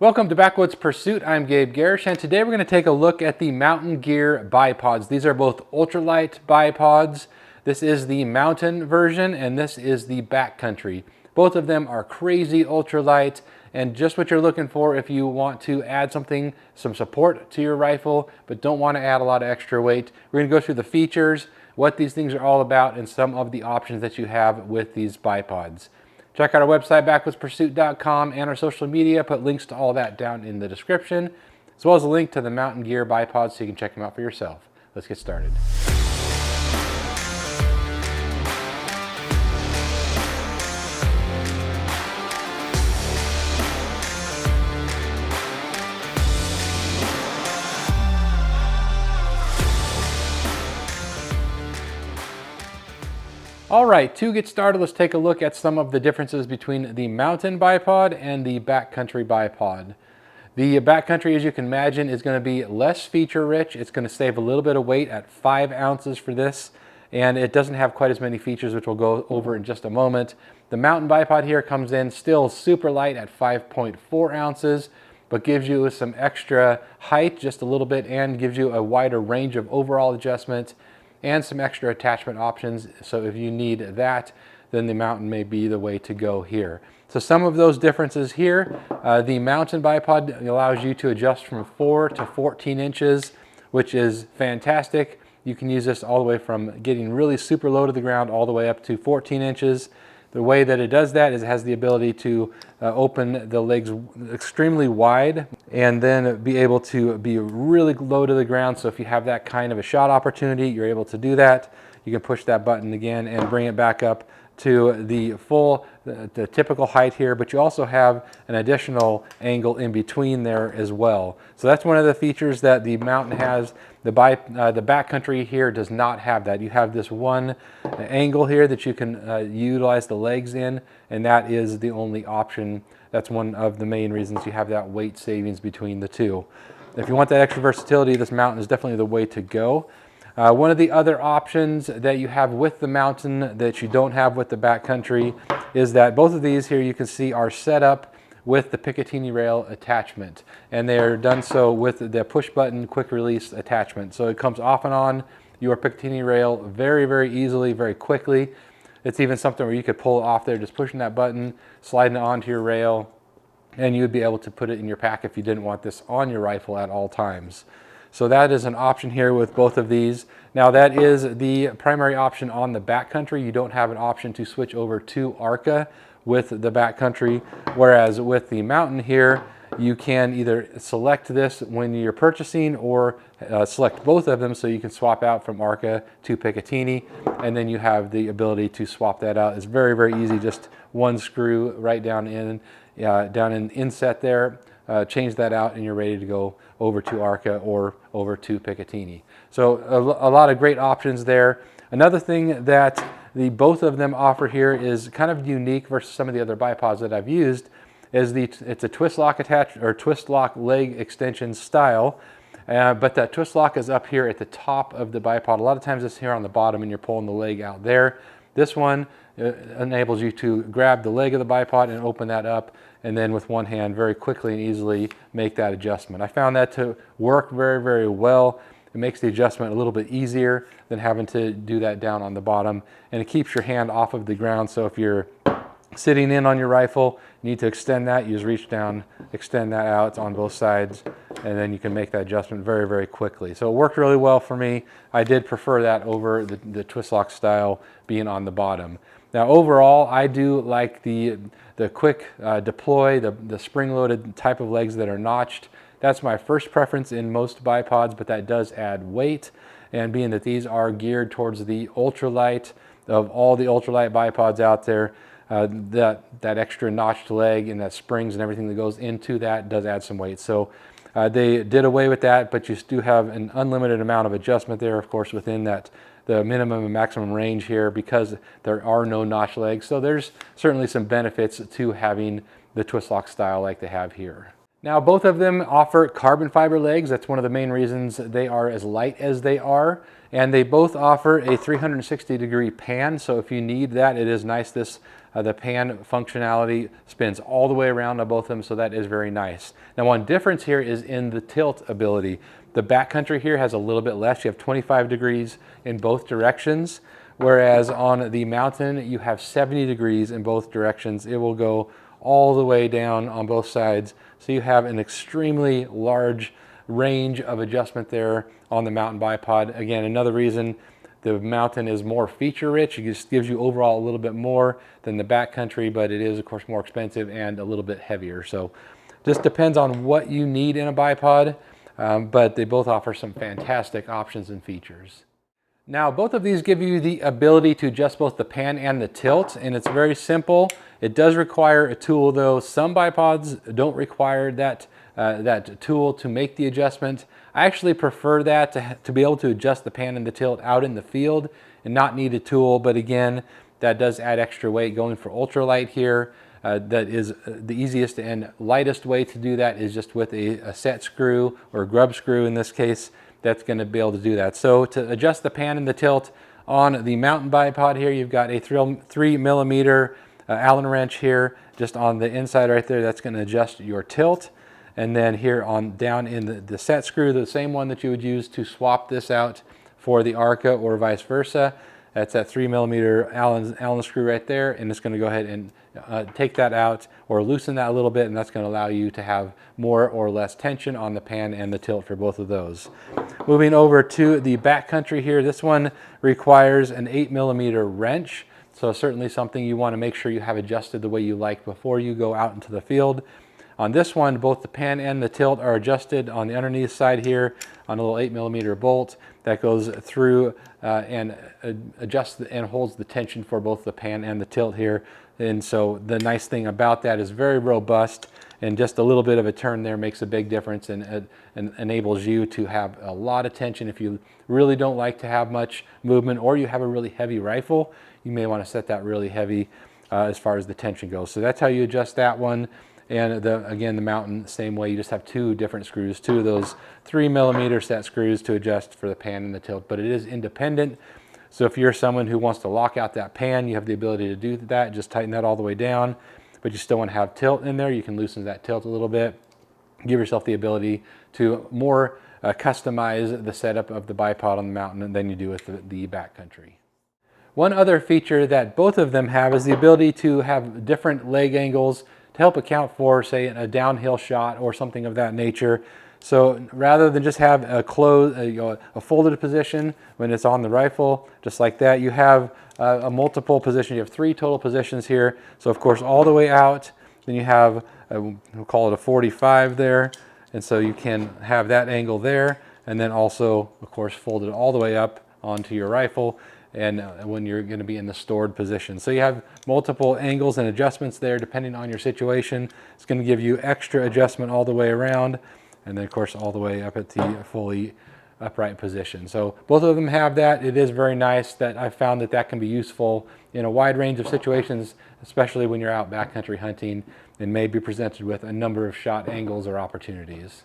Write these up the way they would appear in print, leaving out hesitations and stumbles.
Welcome to Backwoods Pursuit. I'm Gabe Garish, and today we're going to take a look at the MTN Gear Bipods. These are both ultralight bipods. This is the mountain version, and this is the backcountry. Both of them are crazy ultralight, and just what you're looking for if you want to add some support to your rifle, but don't want to add a lot of extra weight. We're going to go through the features, what these things are all about, and some of the options that you have with these bipods. Check out our website, backwoodspursuit.com, and our social media. Put links to all that down in the description, as well as a link to the MTN Gear Bipods so you can check them out for yourself. Let's get started. All right, to get started, let's take a look at some of the differences between the mountain bipod and the backcountry bipod. The backcountry, as you can imagine, is going to be less feature rich. It's going to save a little bit of weight at 5 ounces for this, and it doesn't have quite as many features, which we'll go over in just a moment. The mountain bipod here comes in still super light at 5.4 ounces, but gives you some extra height just a little bit and gives you a wider range of overall adjustment and some extra attachment options. So if you need that, then the mountain may be the way to go here. So some of those differences here, the mountain bipod allows you to adjust from 4 to 14 inches, which is fantastic. You can use this all the way from getting really super low to the ground all the way up to 14 inches. The way that it does that is it has the ability to open the legs extremely wide and then be able to be really low to the ground. So if you have that kind of a shot opportunity, you're able to do that. You can push that button again and bring it back up to the typical height here, but you also have an additional angle in between there as well. So that's one of the features that the mountain has. The backcountry here does not have that. You have this one angle here that you can utilize the legs in, and that is the only option. That's one of the main reasons you have that weight savings between the two. If you want that extra versatility, this mountain is definitely the way to go. One of the other options that you have with the mountain that you don't have with the backcountry is that both of these here you can see are set up with the Picatinny rail attachment, and they are done so with the push button quick release attachment. So it comes off and on your Picatinny rail very, very easily, very quickly. It's even something where you could pull it off there, just pushing that button, sliding it onto your rail, and you'd be able to put it in your pack if you didn't want this on your rifle at all times. So that is an option here with both of these. Now that is the primary option on the backcountry. You don't have an option to switch over to ARCA with the backcountry, whereas with the mountain here, you can either select this when you're purchasing or select both of them so you can swap out from ARCA to Picatinny, and then you have the ability to swap that out. It's very, very easy, just one screw right down in inset there. Change that out and you're ready to go over to ARCA or over to Picatinny. So a lot of great options there. Another thing that both of them offer here is kind of unique versus some of the other bipods that I've used is it's a twist lock twist lock leg extension style, but that twist lock is up here at the top of the bipod. A lot of times it's here on the bottom and you're pulling the leg out there. This one enables you to grab the leg of the bipod and open that up, and then with one hand very quickly and easily make that adjustment. I found that to work very, very well. It makes the adjustment a little bit easier than having to do that down on the bottom, and it keeps your hand off of the ground. So if you're sitting in on your rifle, you need to extend that, you just reach down, extend that out on both sides, and then you can make that adjustment very, very quickly. So it worked really well for me. I did prefer that over the twist lock style being on the bottom. Now overall, I do like the quick deploy, the spring-loaded type of legs that are notched. That's my first preference in most bipods, but that does add weight. And being that these are geared towards the ultralight, of all the ultralight bipods out there, that extra notched leg and that springs and everything that goes into that does add some weight. So they did away with that, but you do have an unlimited amount of adjustment there, of course, within the minimum and maximum range here, because there are no notch legs. So there's certainly some benefits to having the twist lock style like they have here. Now, both of them offer carbon fiber legs. That's one of the main reasons they are as light as they are. And they both offer a 360-degree pan. So if you need that, it is nice. The pan functionality spins all the way around on both of them, so that is very nice. Now, one difference here is in the tilt ability. The backcountry here has a little bit less. You have 25 degrees in both directions, whereas on the mountain, you have 70 degrees in both directions. It will go all the way down on both sides. So you have an extremely large range of adjustment there on the mountain bipod. Again, another reason the mountain is more feature rich. It just gives you overall a little bit more than the backcountry, but it is of course more expensive and a little bit heavier. So just depends on what you need in a bipod, but they both offer some fantastic options and features. Now, both of these give you the ability to adjust both the pan and the tilt, and it's very simple. It does require a tool though. Some bipods don't require that tool to make the adjustment. I actually prefer that to be able to adjust the pan and the tilt out in the field and not need a tool, but again, that does add extra weight. Going for ultralight here, that is the easiest and lightest way to do that is just with a set screw or a grub screw in this case. That's going to be able to do that. So to adjust the pan and the tilt on the mountain bipod here, you've got a 3mm Allen wrench here just on the inside right there. That's going to adjust your tilt. And then here on down in the set screw, the same one that you would use to swap this out for the ARCA or vice versa. That's that 3mm Allen screw right there, and it's going to go ahead and take that out or loosen that a little bit, and that's going to allow you to have more or less tension on the pan and the tilt for both of those. Moving over to the backcountry here, this one requires an 8mm wrench, so certainly something you want to make sure you have adjusted the way you like before you go out into the field. On this one, both the pan and the tilt are adjusted on the underneath side here on a little 8mm bolt that goes through and adjusts and holds the tension for both the pan and the tilt here. And so the nice thing about that is very robust, and just a little bit of a turn there makes a big difference and enables you to have a lot of tension. If you really don't like to have much movement, or you have a really heavy rifle, you may want to set that really heavy as far as the tension goes. So that's how you adjust that one. And again, the mountain, same way. You just have two different screws, two of those 3mm set screws to adjust for the pan and the tilt, but it is independent. So if you're someone who wants to lock out that pan, you have the ability to do that. Just tighten that all the way down, but you still want to have tilt in there. You can loosen that tilt a little bit. Give yourself the ability to more customize the setup of the bipod on the mountain than you do with the backcountry. One other feature that both of them have is the ability to have different leg angles to help account for, say, a downhill shot or something of that nature. So rather than just have a folded position when it's on the rifle, just like that, you have a multiple position. You have 3 total positions here. So of course, all the way out, then you have, we'll call it a 45 there. And so you can have that angle there, and then also, of course, fold it all the way up onto your rifle, and when you're going to be in the stored position. So you have multiple angles and adjustments there depending on your situation. It's going to give you extra adjustment all the way around, and then of course all the way up at the fully upright position. So both of them have that. It is very nice that I've found that can be useful in a wide range of situations, especially when you're out backcountry hunting and may be presented with a number of shot angles or opportunities.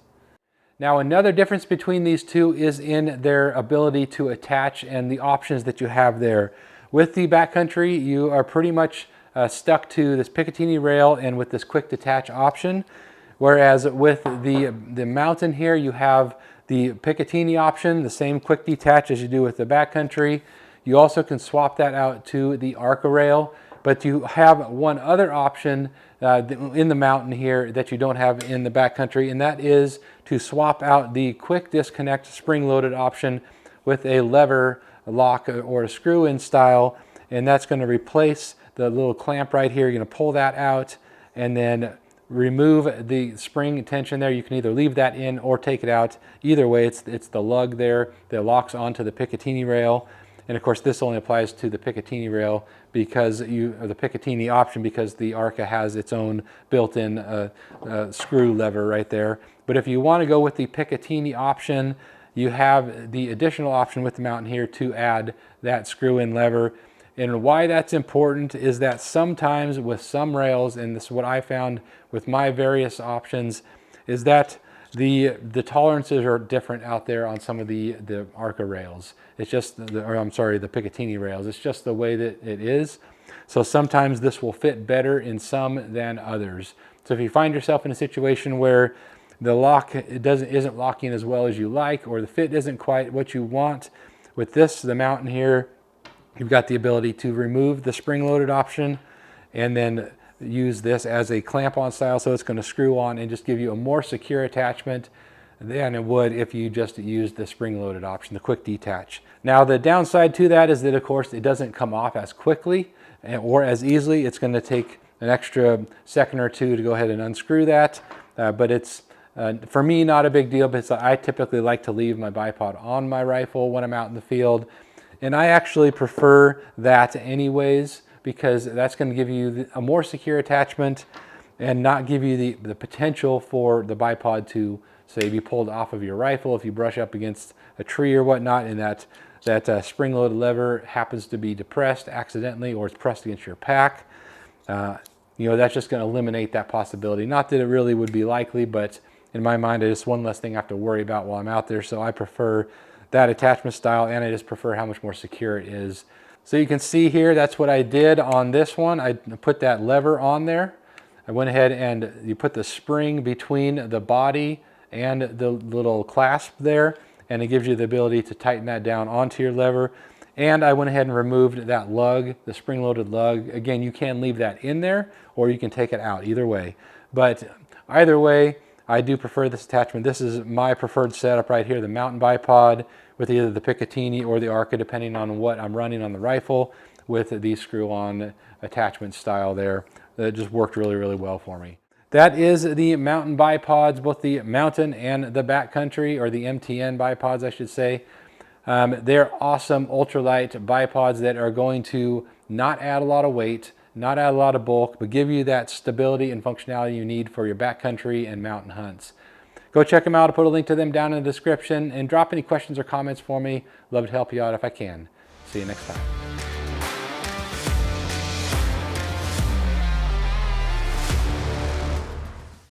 Now, another difference between these two is in their ability to attach and the options that you have there. With the backcountry, you are pretty much stuck to this Picatinny rail and with this quick detach option. Whereas with the mountain here, you have the Picatinny option, the same quick detach as you do with the backcountry. You also can swap that out to the ARCA rail, but you have one other option in the mountain here that you don't have in the backcountry, and that is to swap out the quick disconnect spring-loaded option with a lever lock or a screw-in style, and that's going to replace the little clamp right here. You're going to pull that out and then remove the spring tension there. You can either leave that in or take it out. Either way, it's the lug there that locks onto the Picatinny rail. And of course, this only applies to the Picatinny rail because the Picatinny option, because the ARCA has its own built-in screw lever right there. But if you want to go with the Picatinny option, you have the additional option with the mountain here to add that screw-in lever. And why that's important is that sometimes with some rails, and this is what I found with my various options, is that the tolerances are different out there on some of the ARCA rails. It's just, or I'm sorry, the Picatinny rails. It's just the way that it is. So sometimes this will fit better in some than others. So if you find yourself in a situation where the lock isn't locking as well as you like, or the fit isn't quite what you want, with the Mountain here, you've got the ability to remove the spring-loaded option and then use this as a clamp-on style, so it's going to screw on and just give you a more secure attachment than it would if you just used the spring-loaded option, the quick detach. Now the downside to that is that, of course, it doesn't come off as quickly or as easily. It's going to take an extra second or two to go ahead and unscrew that, but it's for me not a big deal, because I typically like to leave my bipod on my rifle when I'm out in the field. And I actually prefer that anyways, because that's going to give you a more secure attachment and not give you the potential for the bipod to, say, be pulled off of your rifle if you brush up against a tree or whatnot, and that spring-loaded lever happens to be depressed accidentally, or it's pressed against your pack. You know, that's just going to eliminate that possibility. Not that it really would be likely, but in my mind, it's one less thing I have to worry about while I'm out there. So I prefer that attachment style, and I just prefer how much more secure it is. So you can see here, that's what I did on this one. I put that lever on there. I went ahead and you put the spring between the body and the little clasp there, and it gives you the ability to tighten that down onto your lever. And I went ahead and removed that lug, the spring-loaded lug. Again, you can leave that in there, or you can take it out, either way. But either way, I do prefer this attachment. This is my preferred setup right here, the Mountain bipod with either the Picatinny or the ARCA, depending on what I'm running on the rifle, with the screw-on attachment style there. That just worked really, really well for me. That is the Mountain bipods, both the Mountain and the Backcountry, or the MTN bipods, I should say. They're awesome ultralight bipods that are going to not add a lot of weight, not add a lot of bulk, but give you that stability and functionality you need for your backcountry and mountain hunts. Go check them out. I'll put a link to them down in the description, and drop any questions or comments for me. Love to help you out if I can. See you next time.